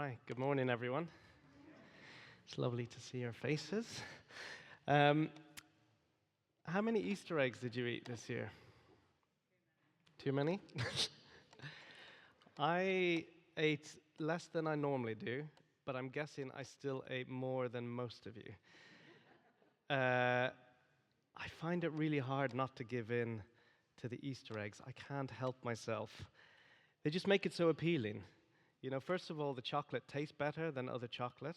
right, good morning, everyone. It's lovely to see your faces. How many Easter eggs did you eat this year? Too many? I ate less than I normally do, but I'm guessing I still ate more than most of you. I find it really hard not to give in to the Easter eggs. I can't help myself. They just make it so appealing. You know, first of all, the chocolate tastes better than other chocolate.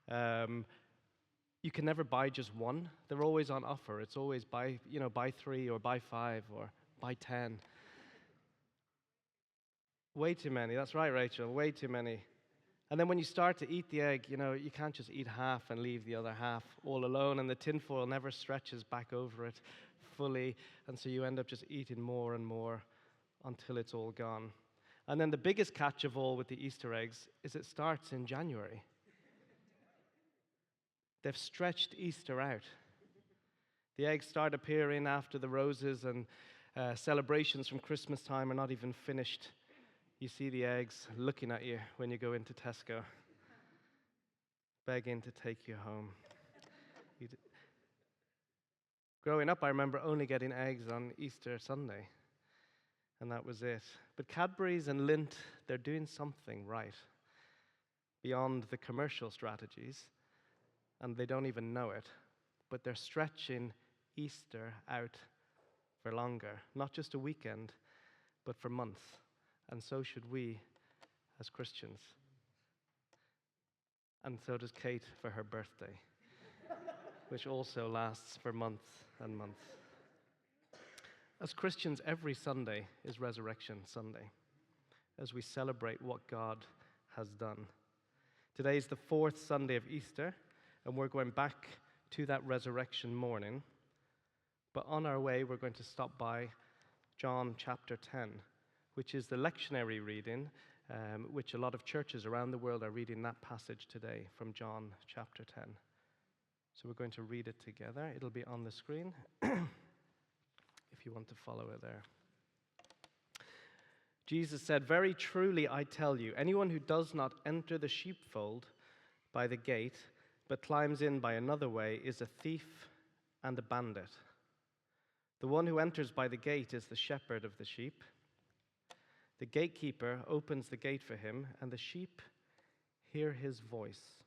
You can never buy just one. They're always on offer. It's always buy 3 or buy 5 or buy 10. Way too many. That's right, Rachel. Way too many. And then when you start to eat the egg, you can't just eat half and leave the other half all alone, and the tinfoil never stretches back over it fully, and so you end up just eating more and more until it's all gone. And then the biggest catch of all with the Easter eggs is it starts in January. They've stretched Easter out. The eggs start appearing after the roses and celebrations from Christmas time are not even finished. You see the eggs looking at you when you go into Tesco, begging to take you home. Growing up, I remember only getting eggs on Easter Sunday, and that was it. But Cadbury's and Lindt, they're doing something right beyond the commercial strategies, and they don't even know it, but they're stretching Easter out for longer, not just a weekend, but for months. And so should we as Christians. And so does Kate for her birthday, which also lasts for months and months. As Christians, every Sunday is Resurrection Sunday, as we celebrate what God has done. Today is the 4th Sunday of Easter, and we're going back to that resurrection morning. But on our way, we're going to stop by John chapter 10, which is the lectionary reading, which a lot of churches around the world are reading that passage today from John chapter 10. So we're going to read it together. It'll be on the screen if you want to follow it there. Jesus said, "Very truly I tell you, anyone who does not enter the sheepfold by the gate, but climbs in by another way, is a thief and a bandit. The one who enters by the gate is the shepherd of the sheep. The gatekeeper opens the gate for him, and the sheep hear his voice.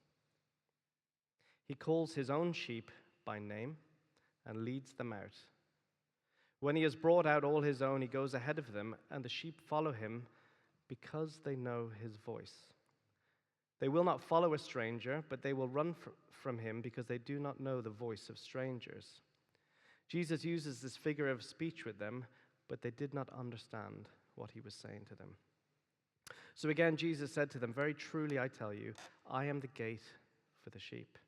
He calls his own sheep by name and leads them out. When he has brought out all his own, he goes ahead of them, and the sheep follow him because they know his voice. They will not follow a stranger, but they will run from him because they do not know the voice of strangers." Jesus uses this figure of speech with them, but they did not understand what he was saying to them. So again, Jesus said to them, "Very truly I tell you, I am the gate for the sheep.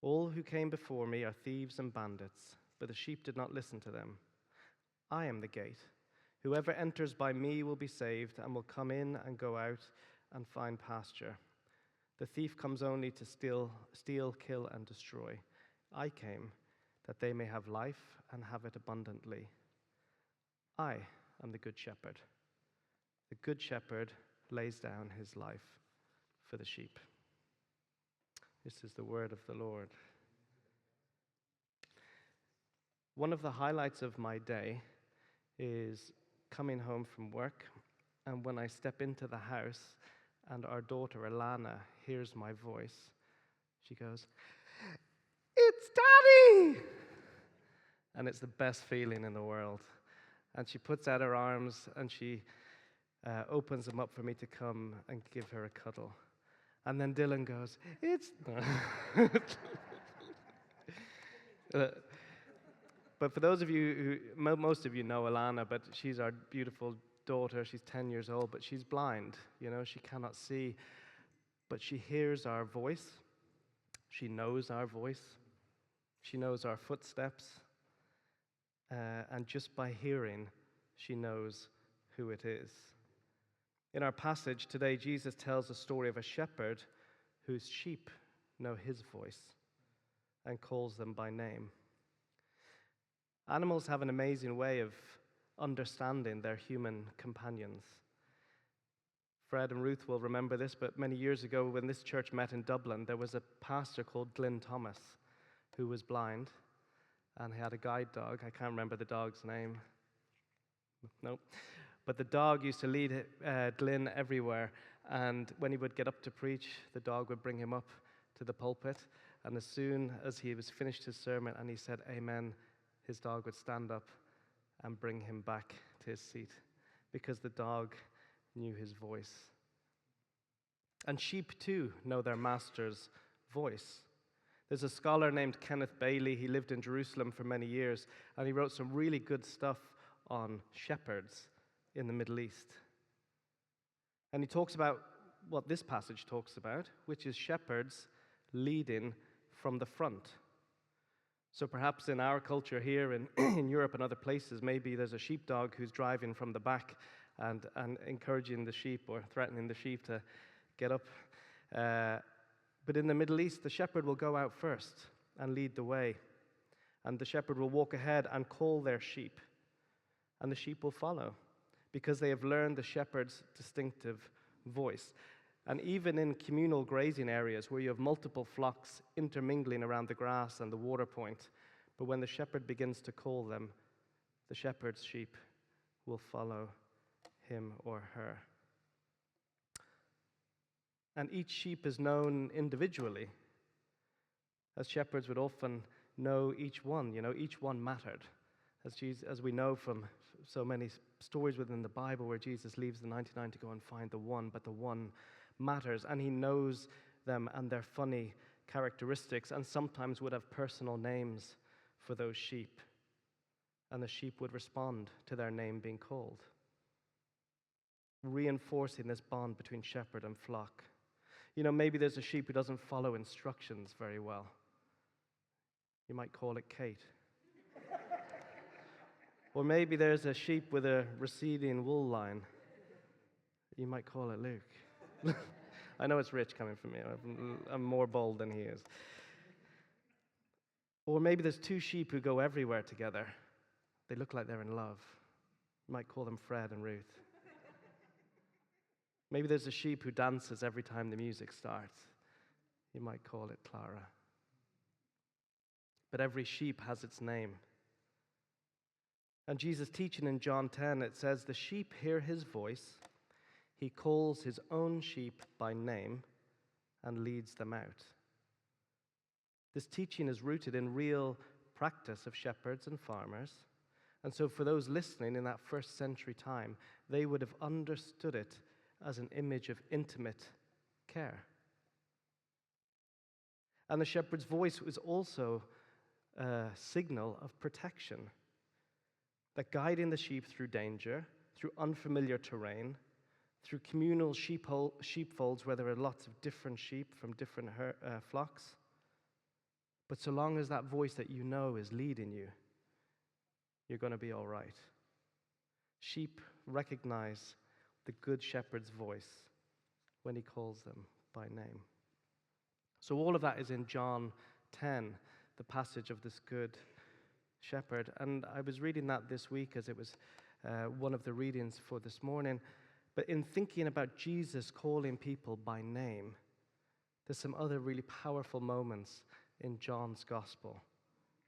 All who came before me are thieves and bandits, but the sheep did not listen to them. I am the gate. Whoever enters by me will be saved and will come in and go out and find pasture. The thief comes only to steal, kill, and destroy. I came that they may have life and have it abundantly. I am the good shepherd. The good shepherd lays down his life for the sheep." This is the word of the Lord. One of the highlights of my day is coming home from work, and when I step into the house and our daughter Alana hears my voice, she goes, "It's Daddy!" And it's the best feeling in the world. And she puts out her arms and she opens them up for me to come and give her a cuddle. And then Dylan goes, "It's..." But for those of you most of you know Alana, but she's our beautiful daughter. She's 10 years old, but she's blind. She cannot see. But she hears our voice. She knows our voice. She knows our footsteps. And just by hearing, she knows who it is. In our passage today, Jesus tells a story of a shepherd whose sheep know his voice and calls them by name. Animals have an amazing way of understanding their human companions. Fred and Ruth will remember this, but many years ago when this church met in Dublin, there was a pastor called Glyn Thomas who was blind, and he had a guide dog. I can't remember the dog's name. Nope. But the dog used to lead Glyn everywhere, and when he would get up to preach, the dog would bring him up to the pulpit, and as soon as he was finished his sermon and he said amen, his dog would stand up and bring him back to his seat, because the dog knew his voice. And sheep too know their master's voice. There's a scholar named Kenneth Bailey. He lived in Jerusalem for many years, and he wrote some really good stuff on shepherds in the Middle East. And he talks about what this passage talks about, which is shepherds leading from the front. So perhaps in our culture here in Europe and other places, maybe there's a sheepdog who's driving from the back and encouraging the sheep or threatening the sheep to get up. But in the Middle East, the shepherd will go out first and lead the way. And the shepherd will walk ahead and call their sheep. And the sheep will follow, because they have learned the shepherd's distinctive voice. And even in communal grazing areas where you have multiple flocks intermingling around the grass and the water point, but when the shepherd begins to call them, the shepherd's sheep will follow him or her. And each sheep is known individually, as shepherds would often know each one. Each one mattered. As we know from so many stories within the Bible where Jesus leaves the 99 to go and find the one, but the one matters, and he knows them and their funny characteristics, and sometimes would have personal names for those sheep, and the sheep would respond to their name being called, reinforcing this bond between shepherd and flock. Maybe there's a sheep who doesn't follow instructions very well. You might call it Kate. Or maybe there's a sheep with a receding wool line. You might call it Luke. I know it's rich coming from me. I'm more bold than he is. Or maybe there's two sheep who go everywhere together. They look like they're in love. You might call them Fred and Ruth. Maybe there's a sheep who dances every time the music starts. You might call it Clara. But every sheep has its name. And Jesus' teaching in John 10, it says, the sheep hear his voice. He calls his own sheep by name and leads them out. This teaching is rooted in real practice of shepherds and farmers. And so for those listening in that first century time, they would have understood it as an image of intimate care. And the shepherd's voice was also a signal of protection, that guiding the sheep through danger, through unfamiliar terrain, through communal sheepfolds where there are lots of different sheep from different flocks. But so long as that voice that you know is leading you, you're going to be all right. Sheep recognize the good shepherd's voice when he calls them by name. So all of that is in John 10, the passage of this good shepherd. And I was reading that this week as it was one of the readings for this morning. But in thinking about Jesus calling people by name, there's some other really powerful moments in John's gospel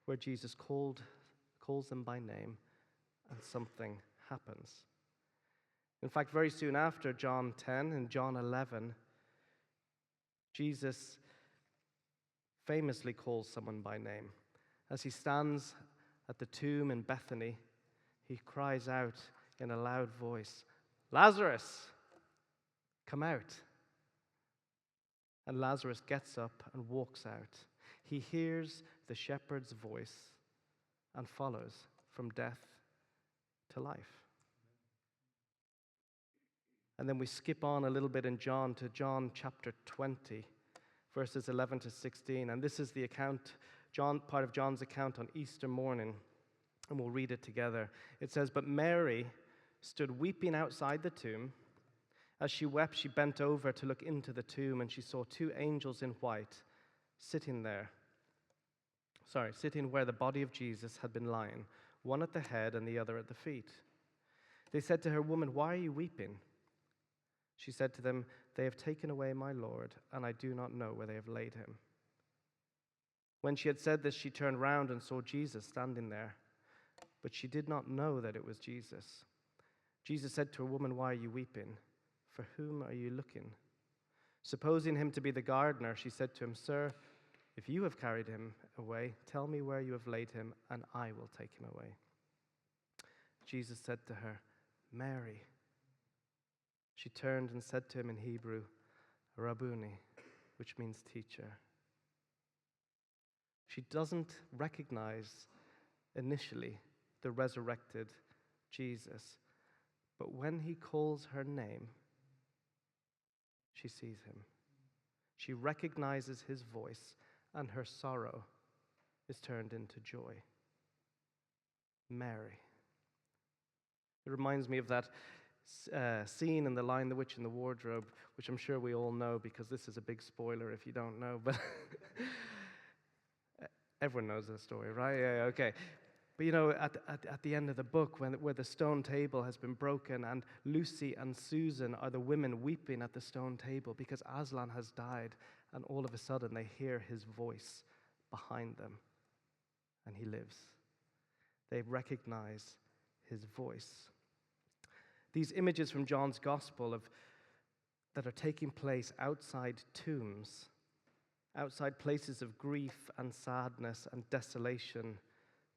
where Jesus calls them by name and something happens. In fact, very soon after John 10 and John 11, Jesus famously calls someone by name. As he stands at the tomb in Bethany, he cries out in a loud voice, "Lazarus, come out." And Lazarus gets up and walks out. He hears the shepherd's voice and follows from death to life. And then we skip on a little bit in John to John chapter 20, verses 11 to 16. And this is the account, part of John's account on Easter morning. And we'll read it together. It says, "But Mary stood weeping outside the tomb. As she wept, she bent over to look into the tomb, and she saw two angels in white sitting where the body of Jesus had been lying, one at the head and the other at the feet. They said to her, 'Woman, why are you weeping?' She said to them, "They have taken away my Lord, and I do not know where they have laid him." When she had said this, she turned round and saw Jesus standing there, but she did not know that it was Jesus. Jesus said to her, "Woman, why are you weeping? For whom are you looking?" Supposing him to be the gardener, she said to him, "Sir, if you have carried him away, tell me where you have laid him, and I will take him away." Jesus said to her, "Mary." She turned and said to him in Hebrew, "Rabboni," which means teacher. She doesn't recognize initially the resurrected Jesus, but when he calls her name, she sees him. She recognizes his voice, and her sorrow is turned into joy. Mary. It reminds me of that scene in The Lion, the Witch, and the Wardrobe, which I'm sure we all know because this is a big spoiler if you don't know, but everyone knows the story, right? Yeah, okay. But at the end of the book, where the stone table has been broken, and Lucy and Susan are the women weeping at the stone table because Aslan has died, and all of a sudden they hear his voice behind them, and he lives. They recognize his voice. These images from John's Gospel that are taking place outside tombs, outside places of grief and sadness and desolation,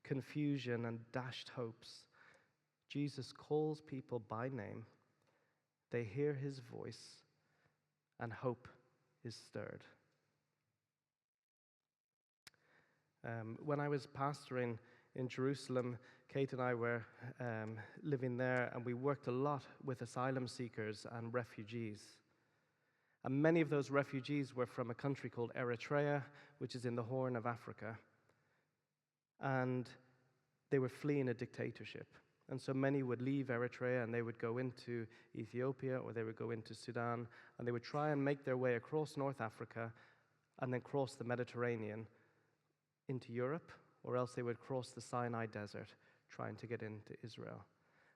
confusion and dashed hopes. Jesus calls people by name. They hear his voice, and hope is stirred. When I was pastoring in Jerusalem, Kate and I were living there, and we worked a lot with asylum seekers and refugees. And many of those refugees were from a country called Eritrea, which is in the Horn of Africa. And they were fleeing a dictatorship. And so many would leave Eritrea and they would go into Ethiopia, or they would go into Sudan, and they would try and make their way across North Africa and then cross the Mediterranean into Europe, or else they would cross the Sinai Desert trying to get into Israel.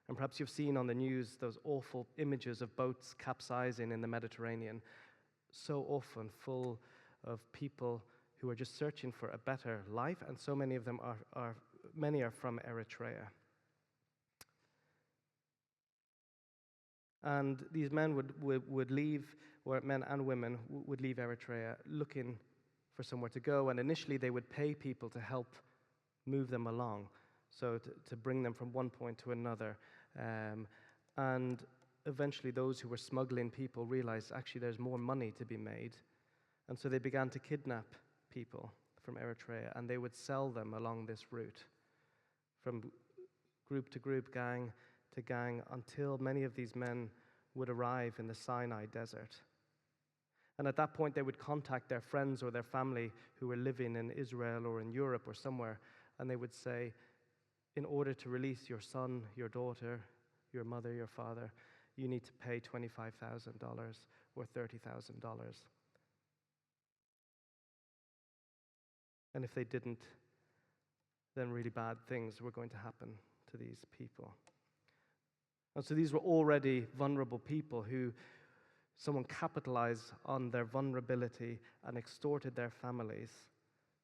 And perhaps you've seen on the news those awful images of boats capsizing in the Mediterranean, so often full of people who are just searching for a better life, and so many of them many are from Eritrea. And these men would leave, or men and women would leave Eritrea looking for somewhere to go, and initially they would pay people to help move them along, so to bring them from one point to another. And eventually those who were smuggling people realized actually there's more money to be made, and so they began to kidnap people from Eritrea, and they would sell them along this route from group to group, gang to gang, until many of these men would arrive in the Sinai Desert. And at that point, they would contact their friends or their family who were living in Israel or in Europe or somewhere, and they would say, in order to release your son, your daughter, your mother, your father, you need to pay $25,000 or $30,000. And if they didn't, then really bad things were going to happen to these people. And so these were already vulnerable people who someone capitalized on their vulnerability and extorted their families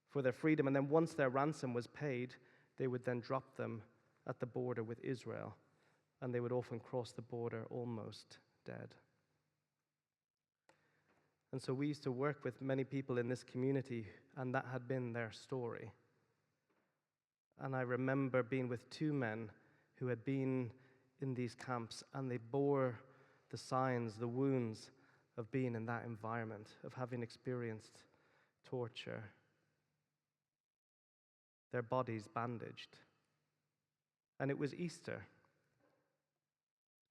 for their freedom. And then once their ransom was paid, they would then drop them at the border with Israel, and they would often cross the border almost dead. And so we used to work with many people in this community, and that had been their story. And I remember being with two men who had been in these camps, and they bore the signs, the wounds of being in that environment, of having experienced torture, their bodies bandaged. And it was Easter.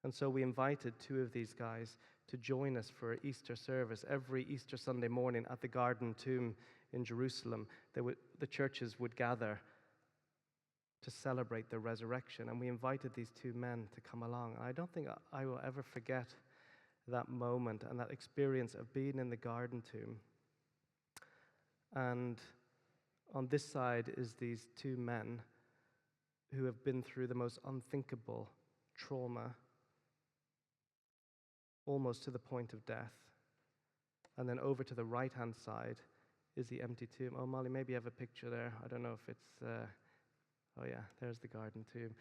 And so we invited two of these guys to join us for Easter service. Every Easter Sunday morning at the Garden Tomb in Jerusalem, the churches would gather to celebrate the resurrection. And we invited these two men to come along. And I don't think I will ever forget that moment and that experience of being in the Garden Tomb. And on this side is these two men who have been through the most unthinkable trauma almost to the point of death. And then over to the right-hand side is the empty tomb. Oh, Molly, maybe you have a picture there. I don't know if it's... oh, yeah, there's the garden tomb.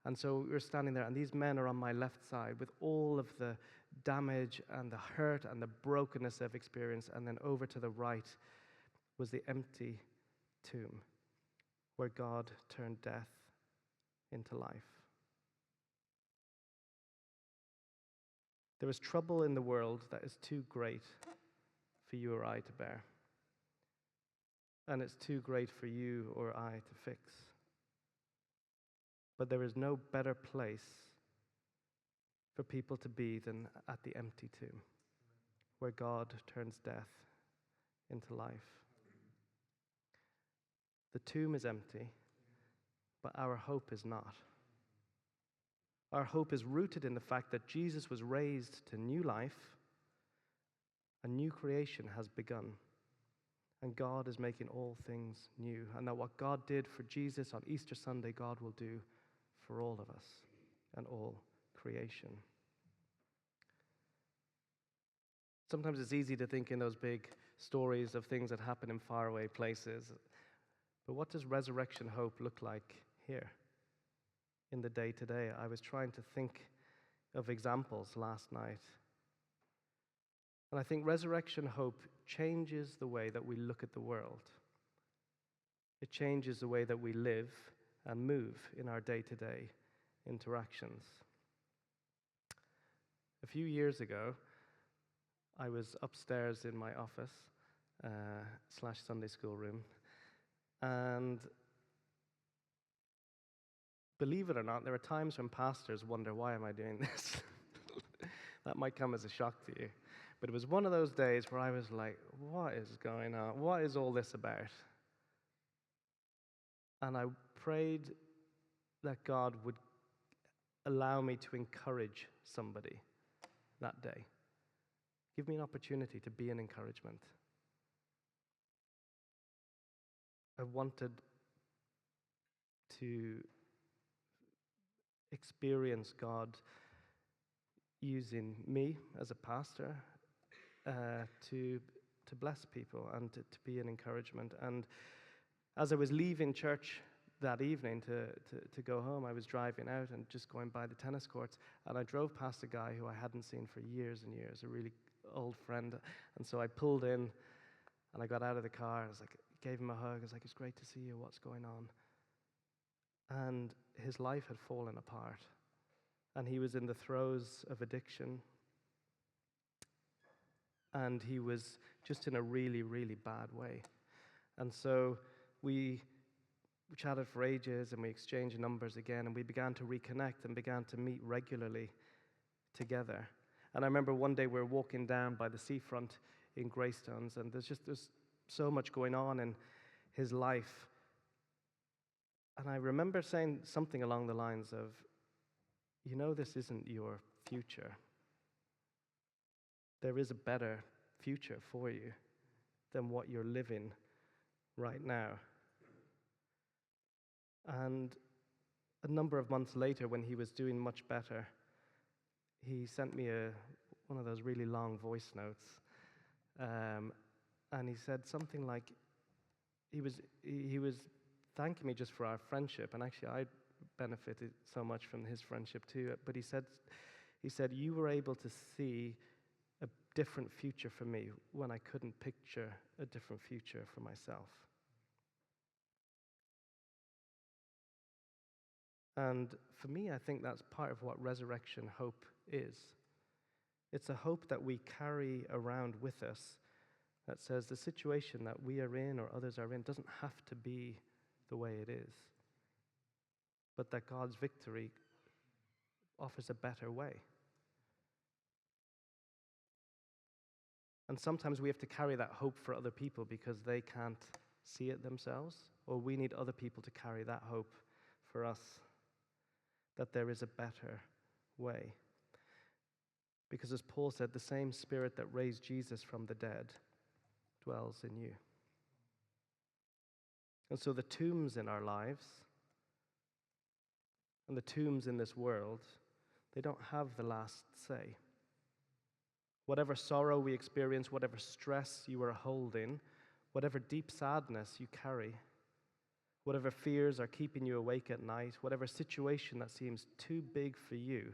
And so we're standing there, and these men are on my left side with all of the damage and the hurt and the brokenness they've experienced. And then over to the right was the empty tomb where God turned death into life. There is trouble in the world that is too great for you or I to bear. And it's too great for you or I to fix. But there is no better place for people to be than at the empty tomb, where God turns death into life. The tomb is empty, but our hope is not. Our hope is rooted in the fact that Jesus was raised to new life, a new creation has begun, and God is making all things new. And that what God did for Jesus on Easter Sunday, God will do for all of us and all creation. Sometimes it's easy to think in those big stories of things that happen in faraway places. But what does resurrection hope look like here in the day-to-day? I was trying to think of examples last night. And I think resurrection hope changes the way that we look at the world. It changes the way that we live and move in our day-to-day interactions. A few years ago, I was upstairs in my office / Sunday school room, and believe it or not, there are times when pastors wonder, why am I doing this? That might come as a shock to you. But it was one of those days where I was like, what is going on? What is all this about? And I prayed that God would allow me to encourage somebody that day. Give me an opportunity to be an encouragement. I wanted to experience God using me as a pastor to bless people and to be an encouragement. And as I was leaving church that evening to go home, I was driving out and just going by the tennis courts, and I drove past a guy who I hadn't seen for years and years, a really old friend. And so I pulled in and I got out of the car. I was like, gave him a hug. I was like, it's great to see you. What's going on? And his life had fallen apart. And he was in the throes of addiction. And he was just in a really, really bad way. And so we chatted for ages, and we exchanged numbers again, and we began to reconnect and began to meet regularly together. And I remember one day we were walking down by the seafront in Greystones, and there's so much going on in his life. And I remember saying something along the lines of, you know, this isn't your future. There is a better future for you than what you're living right now. And a number of months later, when he was doing much better, he sent me one of those really long voice notes. And he said something like, he was thanking me just for our friendship, and actually I benefited so much from his friendship too. But he said, you were able to see a different future for me when I couldn't picture a different future for myself. And for me, I think that's part of what resurrection hope is. It's a hope that we carry around with us that says the situation that we are in or others are in doesn't have to be the way it is, but that God's victory offers a better way. And sometimes we have to carry that hope for other people because they can't see it themselves, or we need other people to carry that hope for us, that there is a better way. Because as Paul said, the same Spirit that raised Jesus from the dead dwells in you. And so the tombs in our lives and the tombs in this world, they don't have the last say. Whatever sorrow we experience, whatever stress you are holding, whatever deep sadness you carry, whatever fears are keeping you awake at night, whatever situation that seems too big for you,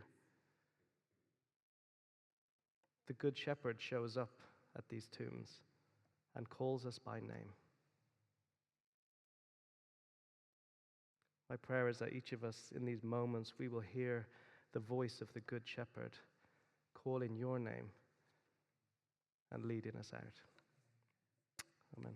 the Good Shepherd shows up at these tombs and calls us by name. My prayer is that each of us in these moments, we will hear the voice of the Good Shepherd calling your name and leading us out. Amen.